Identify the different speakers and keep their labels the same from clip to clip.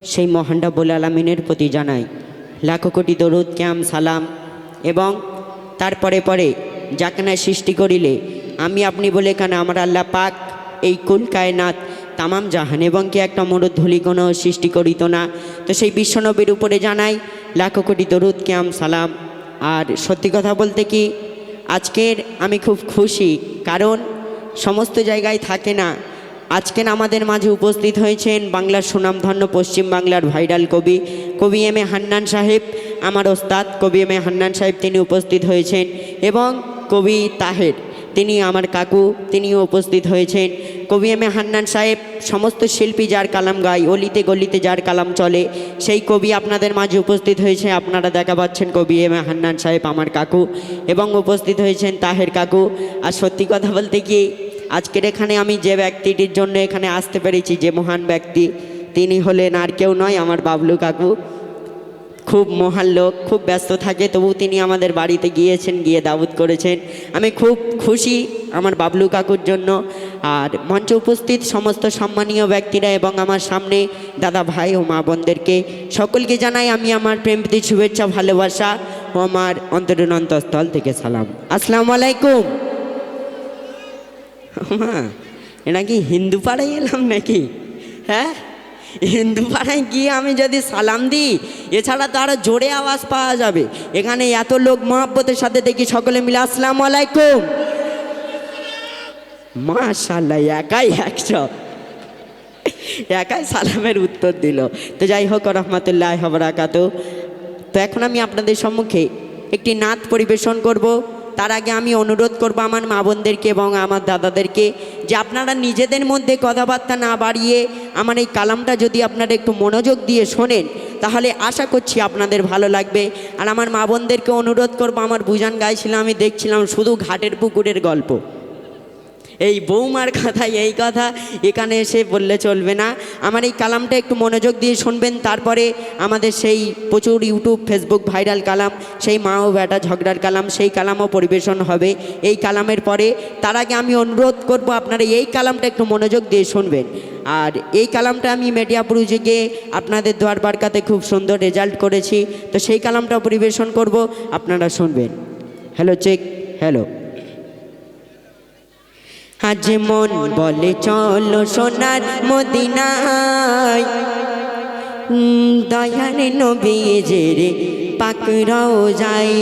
Speaker 1: সেই মহান রব্বুল আলামিনের প্রতি জানাই লাখো কোটি দরুদ ক্যাম সালাম। এবং তারপরে পরে যাকে না সৃষ্টি করিলে আমি আপনি বলে কেন আমার আল্লাহ পাক এই কুল কায়নাত তামাম জাহান এবং কি একটা মরুদ ধুলি কোনো সৃষ্টি করিত না। তো সেই বিশ্বনবীর উপরে জানাই লাখো কোটি দরুদ ক্যাম সালাম। আর সত্যি কথা বলতে কি আজকের আমি খুব খুশি, কারণ সমস্ত জায়গায় থাকে না। আজকের আমাদের মাঝে উপস্থিত হয়েছেন বাংলার সুনামধন্য পশ্চিম বাংলার ভাইরাল কবি এম এ হান্নান সাহেব, আমার ওস্তাদ কবি এম এ হান্নান সাহেব তিনি উপস্থিত হয়েছেন, এবং কবি তাহের তিনি আমার কাকু তিনিও উপস্থিত হয়েছেন। কবি এম এ হান্নান সাহেব সমস্ত শিল্পী যার কালাম গায়, অলিতে গলিতে যার কালাম চলে, সেই কবি আপনাদের মাঝে উপস্থিত হয়েছে। আপনারা দেখা পাচ্ছেন কবি এম এ হান্নান সাহেব আমার কাকু, এবং উপস্থিত হয়েছেন তাহের কাকু। আর সত্যি কথা বলতে কি আজকের এখানে আমি যে ব্যক্তিটির জন্য এখানে আসতে পেরেছি, যে মহান ব্যক্তি, তিনি হলেন আর কেউ নয় আমার বাবলু কাকু। খুব মহান লোক, খুব ব্যস্ত থাকে, তবু তিনি আমাদের বাড়িতে গিয়েছেন, গিয়ে দাওয়াত করেছেন। আমি খুব খুশি আমার বাবলু কাকুর জন্য। আর মঞ্চে উপস্থিত সমস্ত সম্মানীয় ব্যক্তিরা এবং আমার সামনে দাদা ভাই ও মা বোনদেরকে সকলকে জানাই আমি আমার প্রেমপ্রীতি শুভেচ্ছা ভালোবাসা ও আমার অন্তরের অন্তঃস্থল থেকে সালাম। আসসালামু আলাইকুম। এটা কি হিন্দু পাড়ায় এলাম নাকি? হ্যাঁ, হিন্দু পাড়ায় গিয়ে আমি যদি সালাম দিই, এছাড়া তো আরও জোরে আওয়াজ পাওয়া যাবে। এখানে এত লোক মহব্বতের সাথে দেখি সকলে মিলে আসসালামু আলাইকুম। মাশাআল্লাহ, একাই 100 একাই সালামের উত্তর দিল। তো যাই হোক, রহমতুল্লাহ বারাকাতুহু। তো এখন আমি আপনাদের সম্মুখে একটি নাত পরিবেশন করব। তার আগে আমি অনুরোধ করব আমার মা বোনদেরকে এবং আমার দাদাদেরকে যে আপনারা নিজেদের মধ্যে কথাবার্তা না বাড়িয়ে আমার এই কালামটা যদি আপনারা একটু মনোযোগ দিয়ে শোনেন, তাহলে আশা করছি আপনাদের ভালো লাগবে। আর আমার মা বোনদেরকে অনুরোধ করব, আমার বুজান গাইছিলাম, আমি দেখছিলাম শুধু ঘাটের পুকুরের গল্প, এই বৌমার কথাই এই কথা এখানে এসে বললে চলবে না। আমার এই কালামটা একটু মনোযোগ দিয়ে শুনবেন, তারপরে আমাদের সেই প্রচুর ইউটিউব ফেসবুক ভাইরাল কালাম, সেই মা ও বেটা ঝগড়ার কালাম, সেই কালামও পরিবেশন হবে এই কালামের পরে। তার আগে আমি অনুরোধ করব আপনারা এই কালামটা একটু মনোযোগ দিয়ে শুনবেন। আর এই কালামটা আমি মিডিয়া প্রযোগে আপনাদের দোয়ার বারকাতে খুব সুন্দর রেজাল্ট করেছি, তো সেই কালামটা পরিবেশন করব, আপনারা শুনবেন। Hello check, hello. আজ মন বলে চলো সোনার মদিনায়, দয়ার নবীজির পাক রওজায়।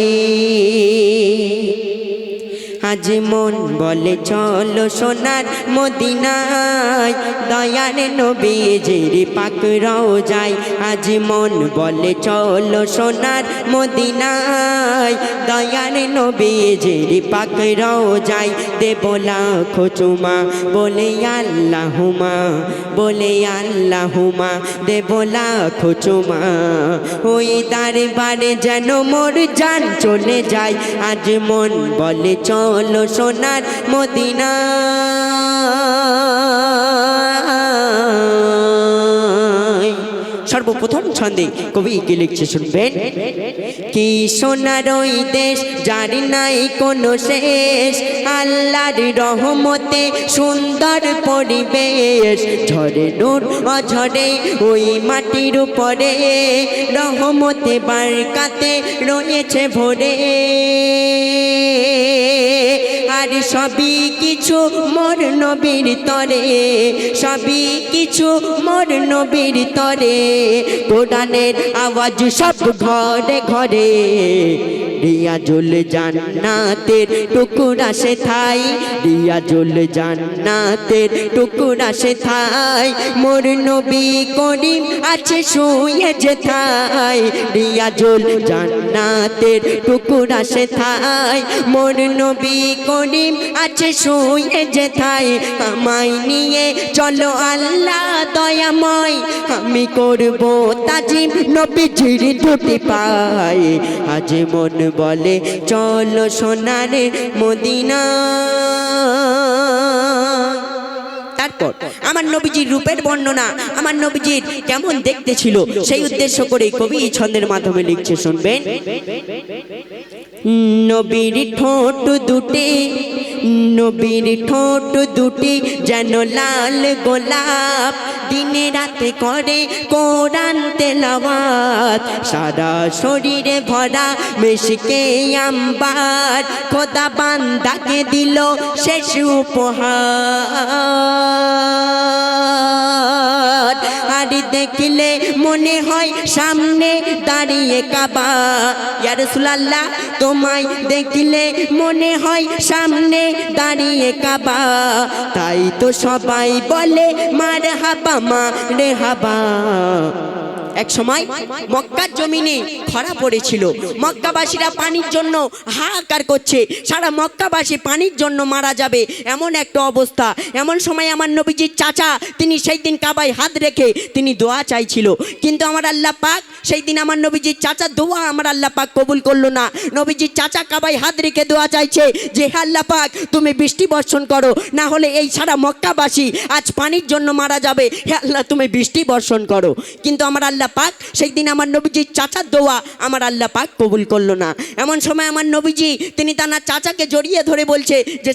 Speaker 1: আজ মন বলে চলো সোনার মদিনায়, দয়ার নবীজির পাক রওজায়। আজ মন বলে চলো সোনার মদিনায়, দয়ার নবীজির পাক রওজায়। দেব লাখো চুমা বলে আল্লাহুমা, বলে আল্লাহুমা, দেব লাখো চুমা। ওই দরবারে যেন মোর জান চলে যায়। আজ মন বলে চলো সোনার মদিনা। সর্বপ্রথম ছন্দে কবি কি লিখছে শুনবেন। কি সোনার ওই দেশ যার নাই কোনো শেষ, আল্লাহর রহমতে সুন্দর পরিবেশ। ঝরে নূর অঝরে ওই মাটির উপরে, রহমতে বারকাতে রয়েছে ভরে। আর সবই কিছু মোর নবীর তরে, সবই কিছু মোর নবীর তরে। কোরআনের আওয়াজ সব ঘরে ঘরে, রিয়াজুল জান্নাতের টুকুরা সে ঠাই, রিয়াজুল জান্নাতের টুকুরা সে ঠাই। মোর নবী করিম আছে শুয়ে যে ঠাই, রিয়াজুল জান্নাতের টুকুরা সে ঠাই। মোর নবী করিম আছে শুয়ে যে ঠাই। আমায় নিয়ে চলো আল্লাহ দয়াময়, আমি করব তাজিম নবীজির দুটি পায়। আজ মন বলে চলো সোনারে মদিনা। তারপর আমার নবীজির রূপের বর্ণনা, আমার নবীজির কেমন দেখতে ছিল, সেই উদ্দেশ্য করে কবি ছন্দের মাধ্যমে লিখছে শুনবেন। নবীর ঠোঁট দুটি, নবীর ঠোঁট দুটি যেন লাল গোলাপ, দিনে দিনে রাতে করে কোরআন তেলাওয়াত, সারা শরীরে ভরা মিশকে আম্বার, খোদা বান্দাকে দিল শেষ উপহার। আর দেখলে মনে হয় সামনে দাঁড়িয়ে কাবা, ইয়া রাসূলুল্লাহ তোমায় দেখলে মনে হয় সামনে দাঁড়িয়ে কাবা, তাই তো সবাই বলে মারহাবা মারহাবা। এক সময় মক্কার জমিনে খরা পড়েছিল, মক্কাবাসীরা পানির জন্য হাহাকার করছে, সারা মক্কাবাসী পানির জন্য মারা যাবে এমন একটা অবস্থা। এমন সময় আমার নবীজির চাচা তিনি সেই দিন কাবায় হাত রেখে তিনি দোয়া চাইছিল, কিন্তু আমার আল্লাহ পাক সেই দিন আমার নবীজির চাচা দোয়া আমার আল্লাহ পাক কবুল করলো না। নবীজির চাচা কাবায় হাত রেখে দোয়া চাইছে যে হে আল্লাহ পাক তুমি বৃষ্টি বর্ষণ করো, না হলে এই সারা মক্কাবাসী আজ পানির জন্য মারা যাবে, হে আল্লাহ তুমি বৃষ্টি বর্ষণ করো। কিন্তু আমার আল্লাহ পাক সেই দিন আমার নবীজির চাচার দোয়া আমার আল্লাহ পাক কবুল করলো না। এমন সময় আমার নবীজি তিনি তার চাচাকে জড়িয়ে ধরে বলছে যে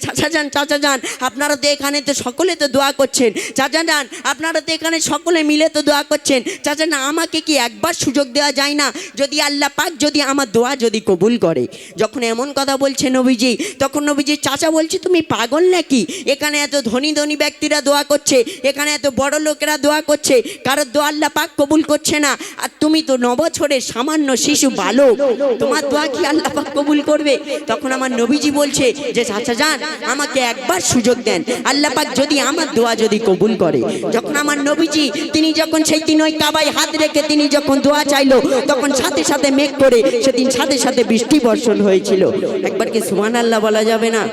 Speaker 1: চাচা যান আপনারা তো এখানে তো সকলে তো দোয়া করছেন, চাচা যান আপনারা তো এখানে সকলে মিলে তো দোয়া করছেন, চাচা না আমাকে কি একবার সুযোগ দেওয়া যায় না, যদি আল্লাহ পাক যদি আমার দোয়া যদি কবুল করে। যখন এমন কথা বলছে নবীজি, তখন নবীজির চাচা বলছে তুমি পাগল নাকি, এখানে এত ধনী ধনী ব্যক্তিরা দোয়া করছে, এখানে এত বড় লোকেরা দোয়া করছে, কারোর দোয়া আল্লাহ পাক কবুল করছে না, আর তুমি তো 9 বছরের সামান্য শিশু বালক, তোমার দোয়া কি আল্লাহ পাক কবুল করবে? তখন আমার নবীজি বলছে যে চাচা যান আমাকে একবার সুযোগ দেন, আল্লাহ পাক যদি আমার দোয়া যদি কবুল করে। যখন আমার নবীজি তিনি যখন সেই দিন ওই কাবায় হাত রেখে তিনি যখন দোয়া চাইলো, তখন সাথে সাথে মেঘ করে সেদিন সাথে সাথে বৃষ্টি বর্ষণ হয়েছিল। একবার কি সুবহানাল্লাহ বলা যাবে না?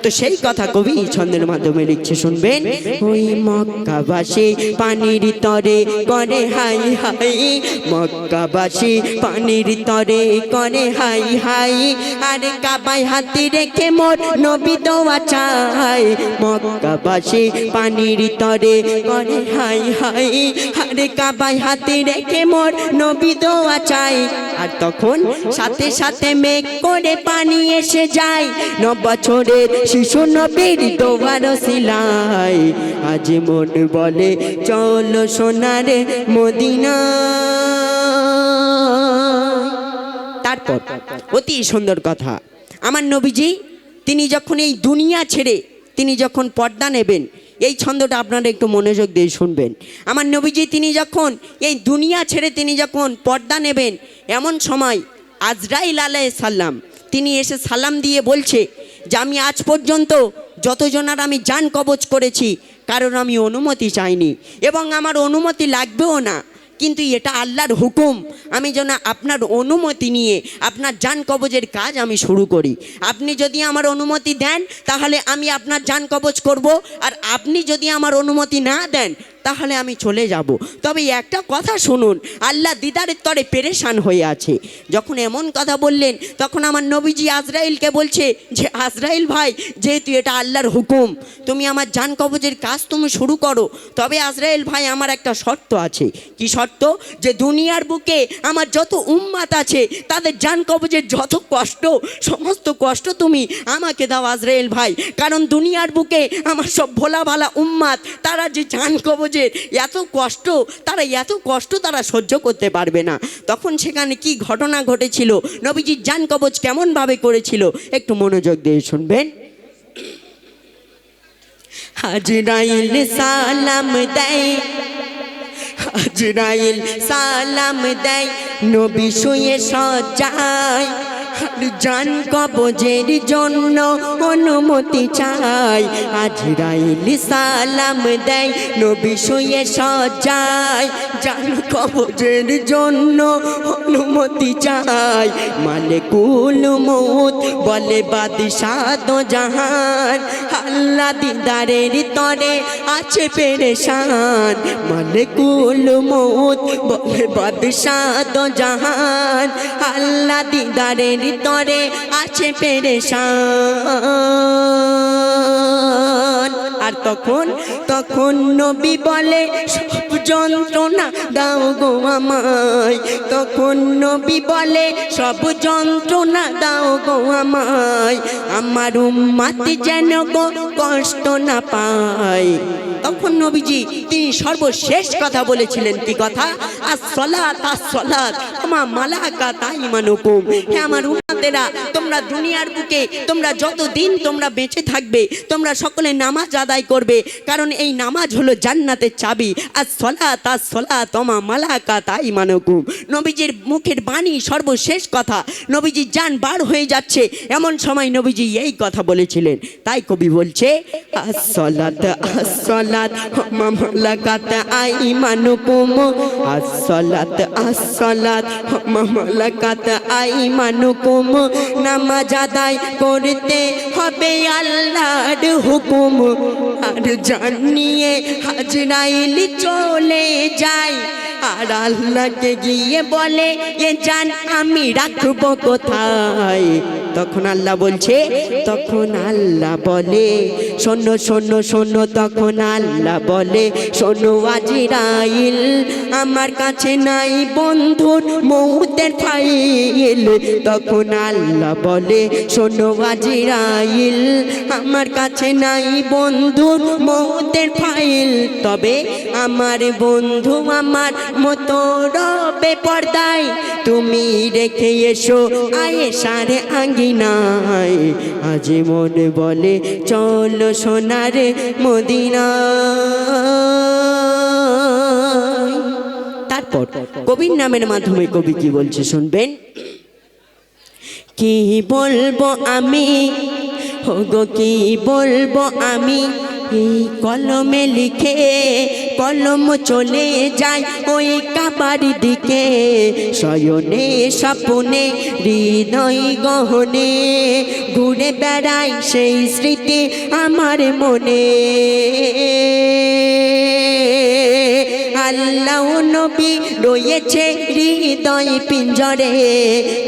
Speaker 1: তো সেই কথা কবি ছন্দের মাধ্যমে লিখছে, শুনবেন। ওই মক্কাবাসী পানির তরে করে হাই হাই, মক্কাবাসী পানির তরে করে হাই হাই, আর কাবায় হাতে রেখে মোর নবী দোয়া চাই, মক্কাবাসী পানির তরে করে হাই হাই, আর কাবায় হাতে রেখে মোর নবী দোয়া চাই। আর তখন সাথে সাথে মেঘ করে পানি এসে যায়, 9 বছরের শিশু নবীর দোয়ার সিলাই, আজ মন বলে চলো সোনার মদিনা। তারপর অতি সুন্দর কথা, আমার নবীজি তিনি যখন এই দুনিয়া ছেড়ে তিনি যখন পর্দা নেবেন, এই ছন্দটা আপনারা একটু মনোযোগ দিয়ে শুনবেন। আমার নবীজি তিনি যখন এই দুনিয়া ছেড়ে তিনি যখন পর্দা নেবেন, এমন সময় আজরাইল আলাইহিস সালাম তিনি এসে সালাম দিয়ে বলছে যে আমি আজ পর্যন্ত যতজনার আমি জান কবজ করেছি কারণ আমি অনুমতি চাইনি এবং আমার অনুমতি লাগবেও না, কিন্তু এটা আল্লাহর হুকুম, আমি যেন আপনার অনুমতি নিয়ে আপনার জান কবজের কাজ আমি শুরু করি। আপনি যদি আমার অনুমতি দেন তাহলে আমি আপনার জান কবজ করব, আর আপনি যদি আমার অনুমতি না দেন তাহলে আমি চলে যাব। তবে একটা কথা শুনুন, আল্লাহ দিদারের তরে পেরেশান হয়ে আছে। যখন এমন কথা বললেন তখন আমার নবীজি আজরাইলকে বলছে যে আজরাইল ভাই, যেহেতু এটা আল্লাহর হুকুম তুমি আমার জান কবজের কাজ তুমি শুরু করো, তবে আজরাইল ভাই আমার একটা শর্ত আছে। কি শর্ত? যে দুনিয়ার বুকে আমার যত উম্মাত আছে তাদের জান কবজের যত কষ্ট, সমস্ত কষ্ট তুমি আমাকে দাও আজরাইল ভাই, কারণ দুনিয়ার বুকে আমার সব ভোলা ভালা উম্মাত তারা যে জান কবজ এত কষ্ট তারা সহ্য করতে পারবে না। তখন সেখানে কি ঘটনা ঘটেছিল, নবীজির জান কবজ কেমন ভাবে করেছিল, একটু মনোযোগ দিয়ে শুনবেন। আজরাইল সালাম দেয়, আজরাইল সালাম দেয়, নবী শুয়ে সজ্জায়, জান কবজের জন্য অনুমতি চাই। আজরাইল সালাম দেয়, নবী শুয়ে সজ্জায়, জান কবজের জন্য অনুমতি চাই। মালিকুল মউত বলে বাদশাহ দো জাহান, আল্লাহ দিদারের তরে আছে পেরেশান। মালিকুল মউত বলে বাদশাহ দো জাহান, আল্লাহ দিদারের তরে আছে পেরেশান। আর তখন নবী বলে সব যন্ত্রণা দাও গো আমায়। তখন নবী বলে সব যন্ত্রণা দাও গো আমায়, আমার উম্মত যেন গো কষ্ট না পায়। তখন নবীজি তিনি সর্বশেষ কথা বলেছিলেন, কি কথা? আসসালাত আসসালাত ওয়া মালাকাতা ঈমানুকুম। হে আমার উম্মতেরা, তোমরা দুনিয়ার বুকে তোমরা যতদিন তোমরা বেঁচে থাকবে তোমরা সকলে নামাজ আদায় করবে, কারণ এই নামাজ হলো জান্নাতের চাবি। আসসালাত আসসালাত ওয়া মালাকাতা ঈমানুকুম। নবীজির মুখের বাণী সর্বশেষ কথা। নবীজি জান বার হয়ে যাচ্ছে, এমন সময় নবীজি এই কথা বলেছিলেন। তাই কবি বলছে আসসালাত আসসালাত ওয়া মালাকাতা ঈমানুকুম, আসসালাত আসসালাত ওয়া মালাকাতা ঈমানুকুম। নামাজ আদায় করতে হবে আল্লাহর হুকুম, আর জানিয়ে আজরাইল চলে যায়, আর আল্লাহকে গিয়ে বলে এ জান আমি রাখবো কোথায়। তখন আল্লাহ বলছে, তখন আল্লাহ বলে শোনো শোনো শোনো, তখন আল্লাহ বলে শোনো আজরাইল, আমার কাছে নাই বন্ধুর মৌতের ফাইল। তখন আল্লাহ বলে শোনো আজরাইল, আমার কাছে নাই বন্ধুর মৌতের ফাইল, তবে আমার বন্ধু আমার মতো রবে পর্দায়, তুমি রেখে এসো আয়েশার আঙ্গিনায়। আজ মন বলে চলো সোনার মদিনায়। তারপর কবির নামের মাধ্যমে কবি কি বলছে শুনবেন। কি বলবো আমি ওগো কি বলবো আমি, এই কলমে লিখে কলম চলে যায় ওই কাবার দিকে, শয়নে স্বপ্নে হৃদয় গহনে ঘুরে বেড়ায় সেই স্মৃতি আমার মনে। আল্লাহ নবী রয়েছে হৃদয় পিঞ্জরে,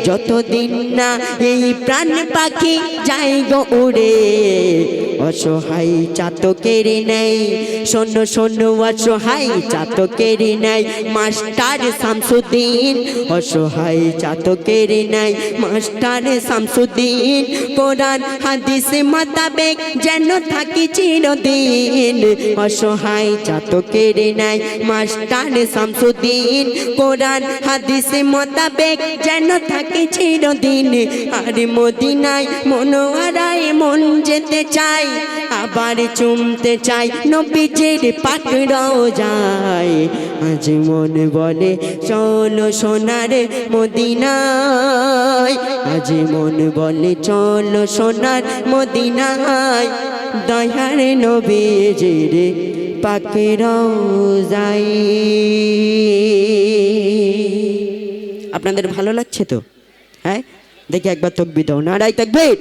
Speaker 1: যতদিন না এই প্রাণ পাখি যায় গো উড়ে। অসহায় চাতকের নেই শোনো শোনো, অসহায় চাতকের নেই মাস্টার শামসুদ্দিন, অসহায় চাতকের নেই মাস্টার শামসুদ্দিন। কোরআন হাদিস মোতাবেক যেন থাকি চিরদিন, অসহায় চাতকের নেই মাস্টার শামসুদ্দিন। কোরআন হাদিস মোতাবেক যেন থাকি চিরদিন, আর মদিনায় মনোয়ারায় মন যেতে চাই, আবার চুমতে চাই নবীজির পাক রওজায়। আজ মন বলে চলো সোনার মদিনায়, আজ মন বলে চলো সোনার মদিনায়, দয়ার নবীজির পাক রওজায়। আপনাদের ভালো লাগছে তো? হ্যাঁ, দেখি একবার তাকবীর দাও, নারায়ে তাকবীর।